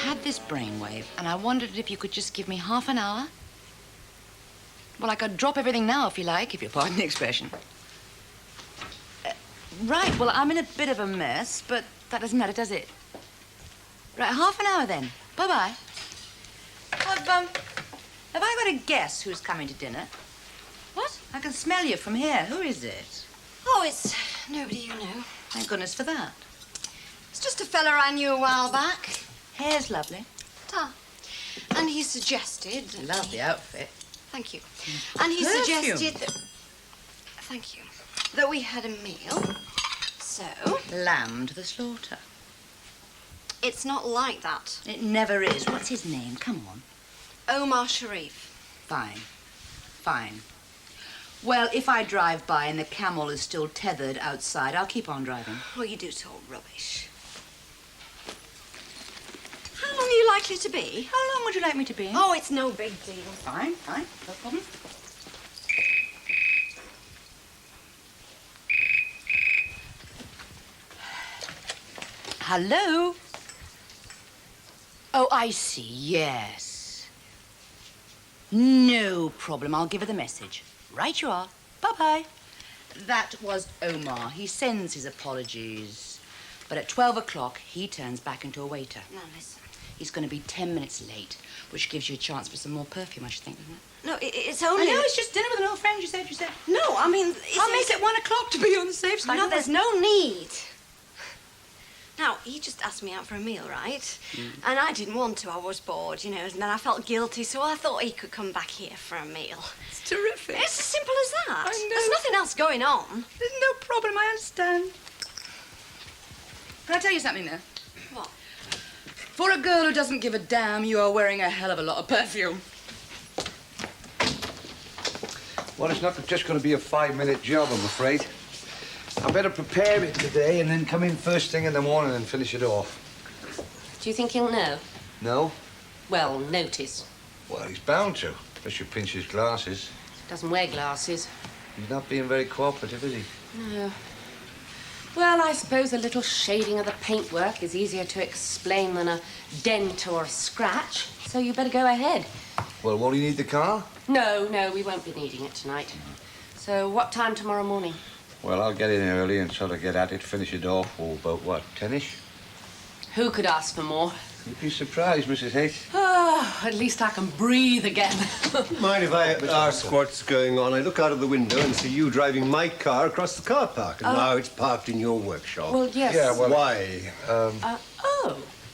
had this brainwave, and I wondered if you could just give me half an hour. Well, I could drop everything now, if you like, if you'll pardon the expression. Right, well, I'm in a bit of a mess, but that doesn't matter, does it? Right, half an hour then. Bye-bye. Have I got a guess who's coming to dinner? What? I can smell you from here. Who is it? Oh, it's nobody you know. Thank goodness for that. It's just a fella I knew a while back. Hair's lovely. Ta. And he suggested... Love the outfit. Thank you. And he suggested that... Thank you. That we had a meal. So... Lamb to the slaughter. It's not like that. It never is. What's his name? Come on. Omar Sharif. Fine. Fine. Well, if I drive by and the camel is still tethered outside, I'll keep on driving. Well, you do talk rubbish. How long are you likely to be? How long would you like me to be? Oh, it's no big deal. Fine, fine. No problem. Hello? Oh, I see, yes. No problem. I'll give her the message. Right you are. Bye-bye. That was Omar. He sends his apologies. But at 12 o'clock, he turns back into a waiter. Now, listen. He's going to be 10 minutes late, which gives you a chance for some more perfume, I should think, doesn't it? No, it's only... I know, it's just dinner with an old friend, you said. No, I mean... I'll make it 1 o'clock to be on the safe side. No, there's no need. Now, he just asked me out for a meal, right? And I didn't want to. I was bored, you know, and then I felt guilty, so I thought he could come back here for a meal. It's terrific. It's as simple as that. I know. There's nothing else going on. There's no problem, I understand. Can I tell you something, though? What? For a girl who doesn't give a damn, you are wearing a hell of a lot of perfume. Well, it's not just going to be a 5-minute job, I'm afraid. I better prepare it today and then come in first thing in the morning and finish it off. Do you think he'll know? No? Well, notice. Well, he's bound to, unless you pinch his glasses. Doesn't wear glasses. He's not being very cooperative, is he? No. Well, I suppose a little shading of the paintwork is easier to explain than a dent or a scratch, so you better go ahead. Well, won't he need the car? No, we won't be needing it tonight. So what time tomorrow morning? Well, I'll get in early and sort of get at it, finish it off, or about, what, 10-ish? Who could ask for more? You'd be surprised, Mrs. H. Oh, at least I can breathe again. Mind if I ask what's going on? I look out of the window and see you driving my car across the car park, and now it's parked in your workshop. Well, yes. Yeah, well... Why?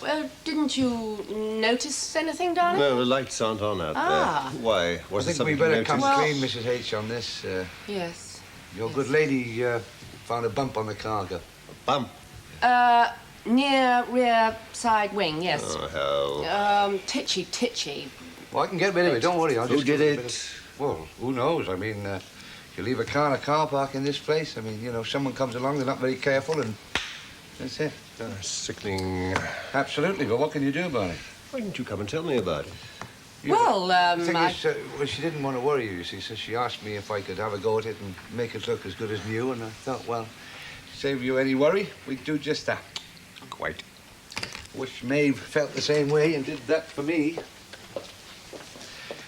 Well, didn't you notice anything, darling? No, the lights aren't on out there. Why? I think we better come clean, Mrs. H, on this. Yes. Your good lady found a bump on the cargo. A bump? Near rear side wing, yes. Oh, hell. Titchy. Well, I can get rid of it, don't worry. Who did it? Well, who knows? I mean, you leave a car in a car park in this place, I mean, you know, someone comes along, they're not very careful, and that's it. Sickening. Absolutely, but what can you do about it? Why didn't you come and tell me about it? Well, The thing is, well, she didn't want to worry you see, so she asked me if I could have a go at it and make it look as good as new, and I thought, well, save you any worry, we'd do just that. Quite. Wish Maeve felt the same way and did that for me.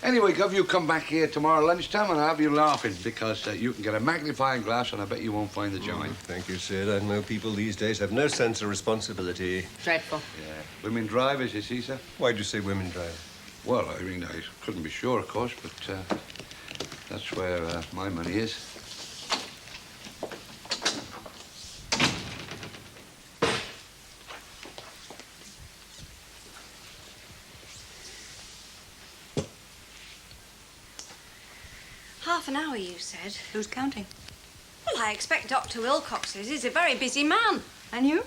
Anyway, Gov, you come back here tomorrow lunchtime and I'll have you laughing because you can get a magnifying glass and I bet you won't find the joint. Thank you, Sid. I know people these days have no sense of responsibility. Dreadful. Yeah. Women drivers, you see, sir? Why'd you say women drive? Well, I mean, I couldn't be sure, of course, but that's where my money is. Half an hour, you said. Who's counting? Well, I expect Dr. Wilcox is. He's a very busy man. And you?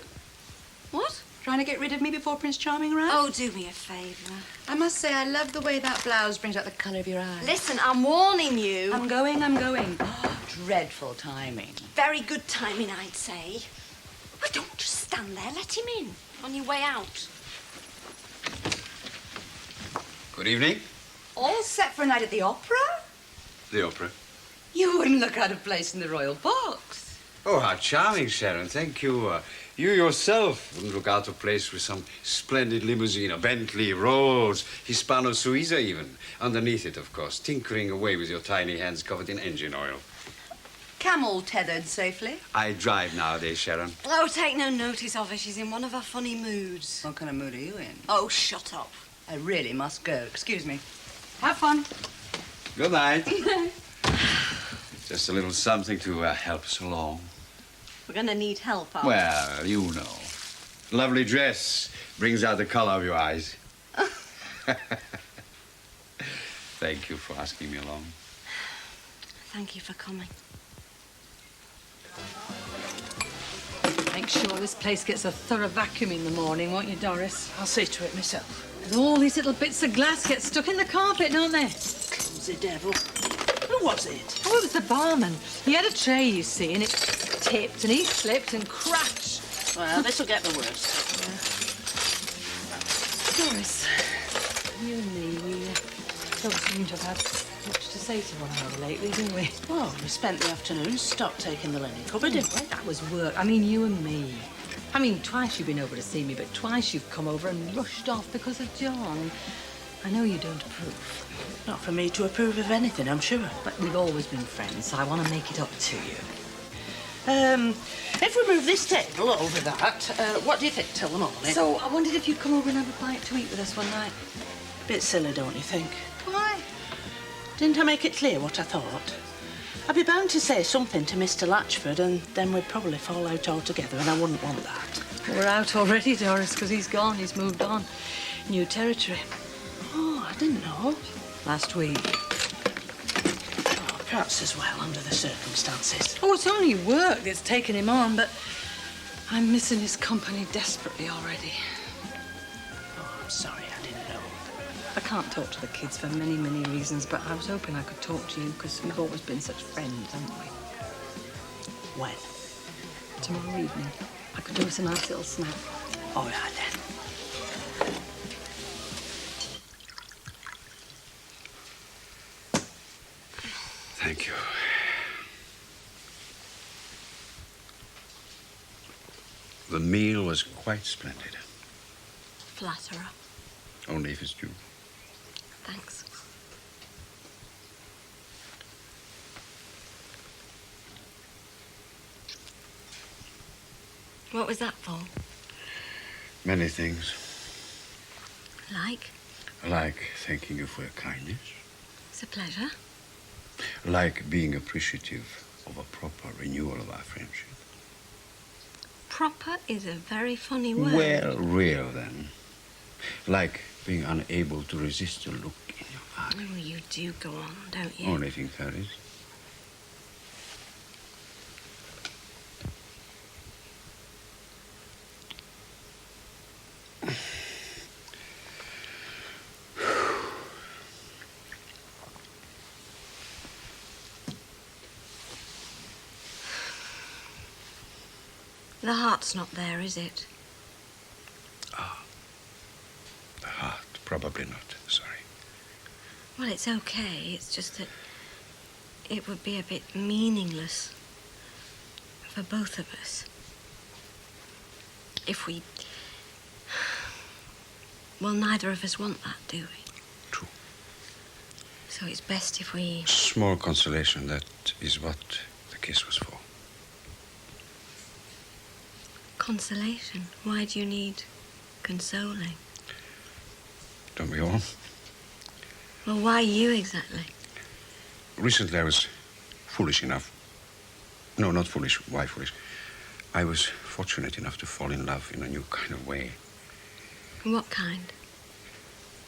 What? Trying to get rid of me before Prince Charming arrives? Oh, do me a favour. I must say, I love the way that blouse brings out the colour of your eyes. Listen, I'm warning you. I'm going. Oh, dreadful timing. Very good timing, I'd say. Well, don't just stand there. Let him in on your way out. Good evening. All set for a night at the opera? The opera. You wouldn't look out of place in the royal box. Oh, how charming, Sharon. Thank you. You yourself wouldn't look out of place with some splendid limousine, a Bentley, Rolls, Hispano Suiza even. Underneath it, of course, tinkering away with your tiny hands covered in engine oil. Camel tethered safely. I drive nowadays, Sharon. Oh, take no notice of her. She's in one of her funny moods. What kind of mood are you in? Oh, shut up. I really must go. Excuse me. Have fun. Good night. Just a little something to help us along. We're going to need help, aren't we? Well, you know. Lovely dress brings out the color of your eyes. Thank you for asking me along. Thank you for coming. Make sure this place gets a thorough vacuum in the morning, won't you, Doris? I'll see to it myself. 'Cause all these little bits of glass get stuck in the carpet, don't they? Clumsy devil. Who was it? Oh, it was the barman. He had a tray, you see, and it tipped, and he slipped and crashed. Well, this'll get the worst. Doris, you and me, we don't seem to have had much to say to one another lately, do we? Well, we spent the afternoon stock taking the linen cupboard, didn't we? That was work. I mean, you and me. I mean, twice you've been over to see me, but twice you've come over and rushed off because of John. I know you don't approve. Not for me to approve of anything, I'm sure. But we've always been friends, so I want to make it up to you. If we move this table over that, what do you think till the morning? So I wondered if you'd come over and have a bite to eat with us one night. Bit silly, don't you think? Why? Didn't I make it clear what I thought? I'd be bound to say something to Mr. Latchford, and then we'd probably fall out altogether, and I wouldn't want that. We're out already, Doris, because he's gone. He's moved on. New territory. Oh, I didn't know. Last week. Oh, perhaps as well, under the circumstances. Oh, it's only work that's taken him on, but I'm missing his company desperately already. Oh, I'm sorry, I didn't know. I can't talk to the kids for many, many reasons, but I was hoping I could talk to you because we've always been such friends, haven't we? When? Tomorrow evening. I could do us a nice little snack. All right, then. Thank you. The meal was quite splendid. Flatterer. Only if it's due. Thanks. What was that for? Many things. Like? Like thanking you for your kindness. It's a pleasure. Like being appreciative of a proper renewal of our friendship. Proper is a very funny word. Well, real then. Like being unable to resist the look in your eyes. Oh, you do go on, don't you? Only think that is. The heart's not there, is it? Ah. The heart, probably not. Sorry. Well, it's okay. It's just that it would be a bit meaningless for both of us if we... Well, neither of us want that, do we? True. So it's best if we... Small consolation, that is what the kiss was for. Consolation? Why do you need consoling? Don't we all? Well, why you exactly? Recently I was foolish enough. No, not foolish. Why foolish? I was fortunate enough to fall in love in a new kind of way. What kind?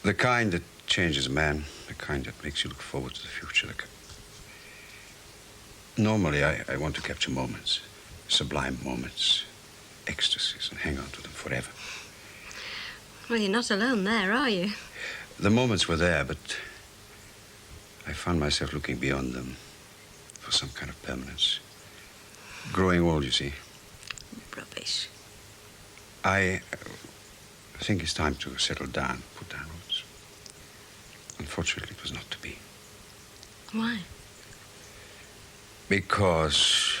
The kind that changes a man. The kind that makes you look forward to the future. Normally, I want to capture moments. Sublime moments. Ecstasies, and hang on to them forever. Well, you're not alone there, are you? The moments were there, but I found myself looking beyond them for some kind of permanence. Growing old, you see. Rubbish. I think it's time to settle down, put down roots. Unfortunately, it was not to be. Why? Because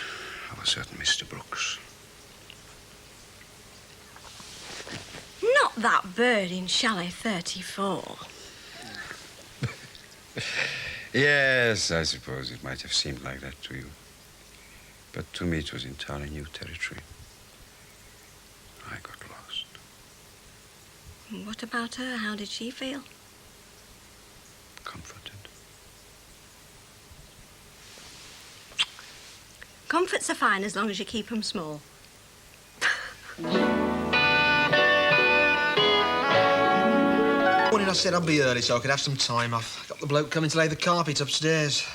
of a certain Mr. Brooks. that bird in chalet 34. Yes, I suppose it might have seemed like that to you. But to me, it was entirely new territory. I got lost. What about her? How did she feel? Comforted. Comforts are fine as long as you keep them small. Morning, I said I'd be early so I could have some time. I've got the bloke coming to lay the carpet upstairs.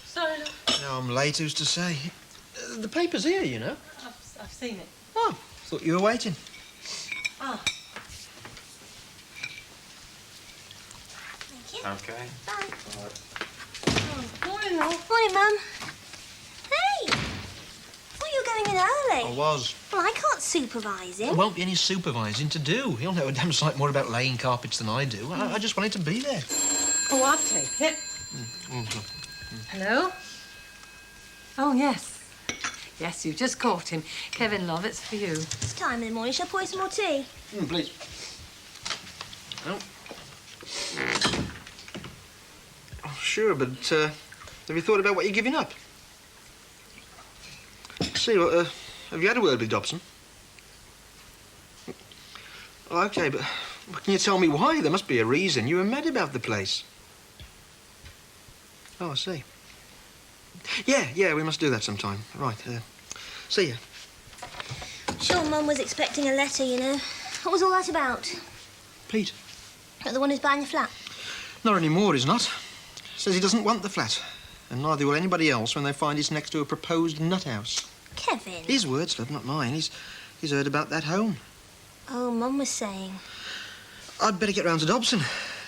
Sorry, love. Now I'm late, who's to say? The paper's here, you know. I've seen it. Oh, thought you were waiting. Ah. Thank you. Okay. Bye. Morning, love. Morning, Mum. Hey! Thought you were going in early. I was. Well, I can't supervise him. There won't be any supervising to do. He'll know a damn sight more about laying carpets than I do. I just wanted to be there. Oh, I'll take it. Hello? Oh, yes. Yes, you just caught him. Kevin, love, it's for you. It's time in the morning. Shall I pour you some more tea? Please. Oh. Oh, sure, but have you thought about what you're giving up? See, well, have you had a word with Dobson? Oh, OK, but can you tell me why? There must be a reason. You were mad about the place. Oh, I see. Yeah, we must do that sometime. Right, see ya. Sure, Mum was expecting a letter, you know. What was all that about? Pete? The one who's buying the flat? Not anymore, he's not. Says he doesn't want the flat. And neither will anybody else when they find it's next to a proposed nut house. Kevin. His words, love, not mine. He's heard about that home. Oh, Mum was saying. I'd better get round to Dobson.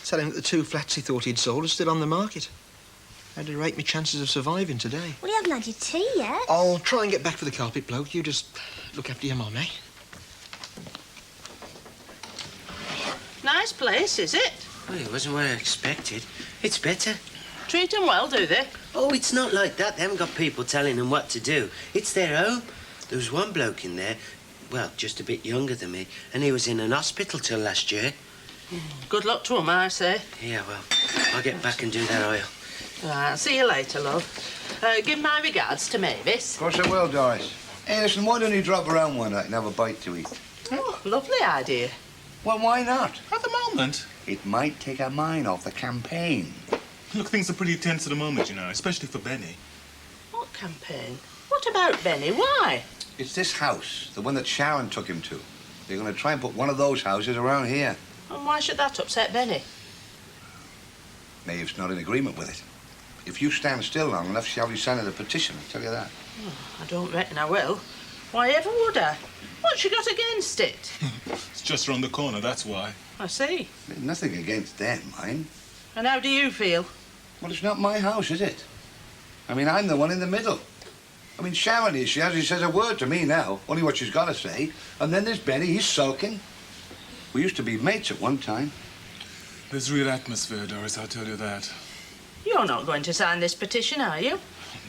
Tell him that the 2 flats he thought he'd sold are still on the market. How'd it rate me chances of surviving today? Well, you haven't had your tea yet. I'll try and get back for the carpet bloke. You just look after your mum, eh? Nice place, is it? Well, it wasn't what I expected. It's better. Treat them well, do they? Oh, it's not like that. They haven't got people telling them what to do. It's their home. There was one bloke in there, well, just a bit younger than me, and he was in an hospital till last year. Good luck to 'em, I say. Yeah, well, I'll get back and do that oil. Right, see you later, love. Give my regards to Mavis. Of course I will, Doris. Hey, listen, why don't you drop around one night and have a bite to eat? Oh, lovely idea. Well, why not? At the moment. It might take our mind off the campaign. Look, things are pretty tense at the moment, you know, especially for Benny. What campaign? What about Benny? Why? It's this house, the one that Sharon took him to. They're going to try and put one of those houses around here. And why should that upset Benny? Maeve's not in agreement with it. If you stand still long enough, she'll have you signing the petition, I'll tell you that. Oh, I don't reckon I will. Why ever would I? What's she got against it? It's just round the corner, that's why. I see. There's nothing against them, mind. And how do you feel? Well, it's not my house, is it? I mean, I'm the one in the middle. I mean, Sharon is, she hardly says a word to me now, only what she's got to say. And then there's Benny, he's sulking. We used to be mates at one time. There's real atmosphere, Doris, I'll tell you that. You're not going to sign this petition, are you?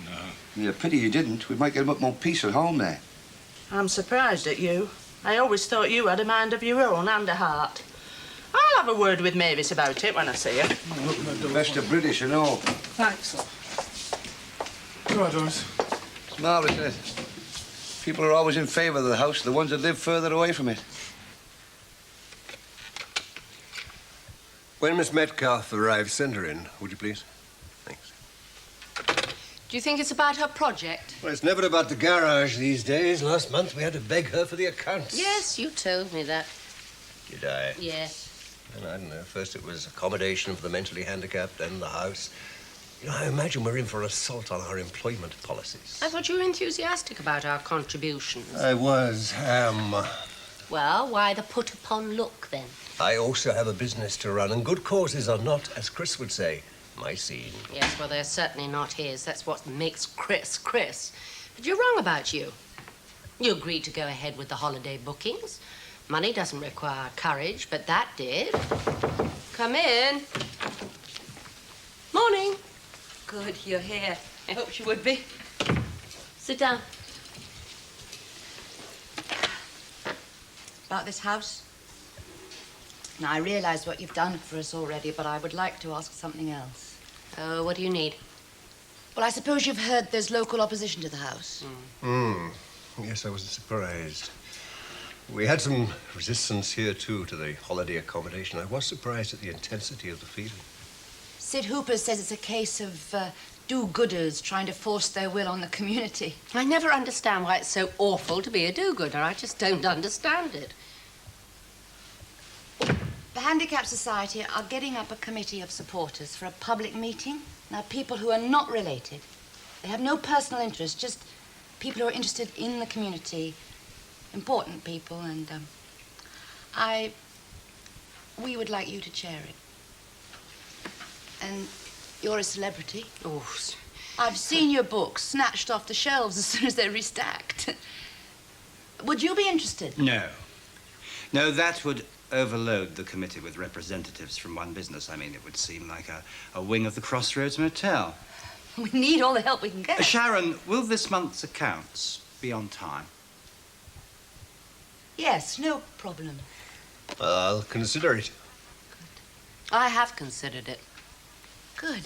No. Yeah, pity you didn't. We might get a bit more peace at home there. I'm surprised at you. I always thought you had a mind of your own and a heart. I'll have a word with Mavis about it when I see her. Best of British and all. Thanks. All right, Doris. It's marvellous, isn't it? People are always in favour of the house, the ones that live further away from it. When Miss Metcalfe arrives, send her in, would you please? Thanks. Do you think it's about her project? Well, it's never about the garage these days. Last month we had to beg her for the accounts. Yes, you told me that. Did I? Yes. And I don't know. First it was accommodation for the mentally handicapped, then the house. You know, I imagine we're in for an assault on our employment policies. I thought you were enthusiastic about our contributions. I was. Well, why the put-upon look, then? I also have a business to run, and good causes are not, as Chris would say, my scene. Yes, well, they're certainly not his. That's what makes Chris, Chris. But you're wrong about you. You agreed to go ahead with the holiday bookings. Money doesn't require courage, but that did. Come in. Morning. Good, you're here. I hoped you would be. Sit down. About this house? Now, I realise what you've done for us already, but I would like to ask something else. Oh, what do you need? Well, I suppose you've heard there's local opposition to the house. Yes, I wasn't surprised. We had some resistance here, too, to the holiday accommodation. I was surprised at the intensity of the feeling. Sid Hooper says it's a case of do-gooders trying to force their will on the community. I never understand why it's so awful to be a do-gooder. I just don't understand it. The Handicap Society are getting up a committee of supporters for a public meeting. Now, people who are not related. They have no personal interest, just people who are interested in the community, important people, and we would like you to chair it. And you're a celebrity. Oh, I've seen your books snatched off the shelves as soon as they're restacked. Would you be interested? No. No, that would overload the committee with representatives from one business. I mean, it would seem like a wing of the Crossroads Motel. We need all the help we can get. Sharon, will this month's accounts be on time? Yes, no problem. I'll consider it. I have considered it. Good.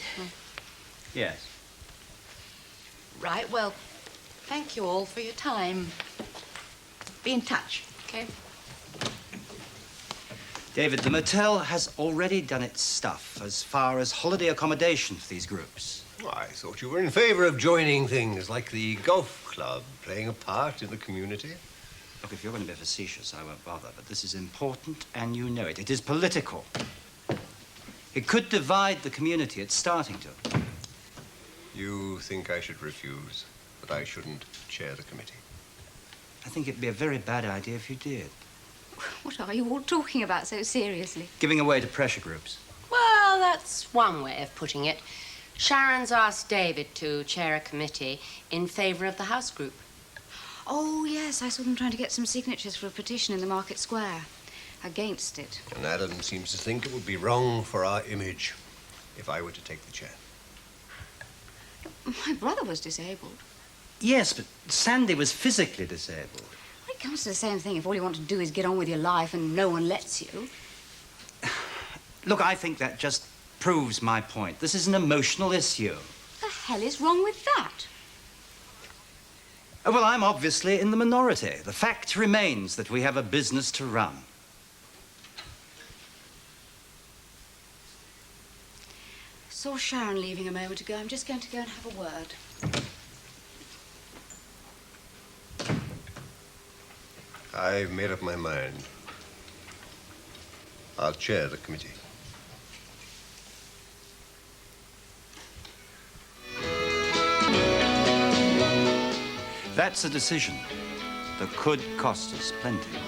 Yes. Right, well, thank you all for your time. Be in touch. Okay. David, the motel has already done its stuff as far as holiday accommodation for these groups. Oh, I thought you were in favor of joining things like the golf club, playing a part in the community. Look, if you're going to be facetious, I won't bother, but this is important, and you know it. It is political. It could divide the community. It's starting to. You think I should refuse, that I shouldn't chair the committee? I think it'd be a very bad idea if you did. What are you all talking about so seriously? Giving away to pressure groups. Well, that's one way of putting it. Sharon's asked David to chair a committee in favor of the house group. Oh, yes, I saw them trying to get some signatures for a petition in the Market Square against it. And Adam seems to think it would be wrong for our image if I were to take the chair. My brother was disabled. Yes, but Sandy was physically disabled. Well, it comes to the same thing if all you want to do is get on with your life and no one lets you. Look, I think that just proves my point. This is an emotional issue. The hell is wrong with that? Well, I'm obviously in the minority. The fact remains that we have a business to run. Saw Sharon leaving a moment ago. I'm just going to go and have a word. I've made up my mind. I'll chair the committee. That's a decision that could cost us plenty.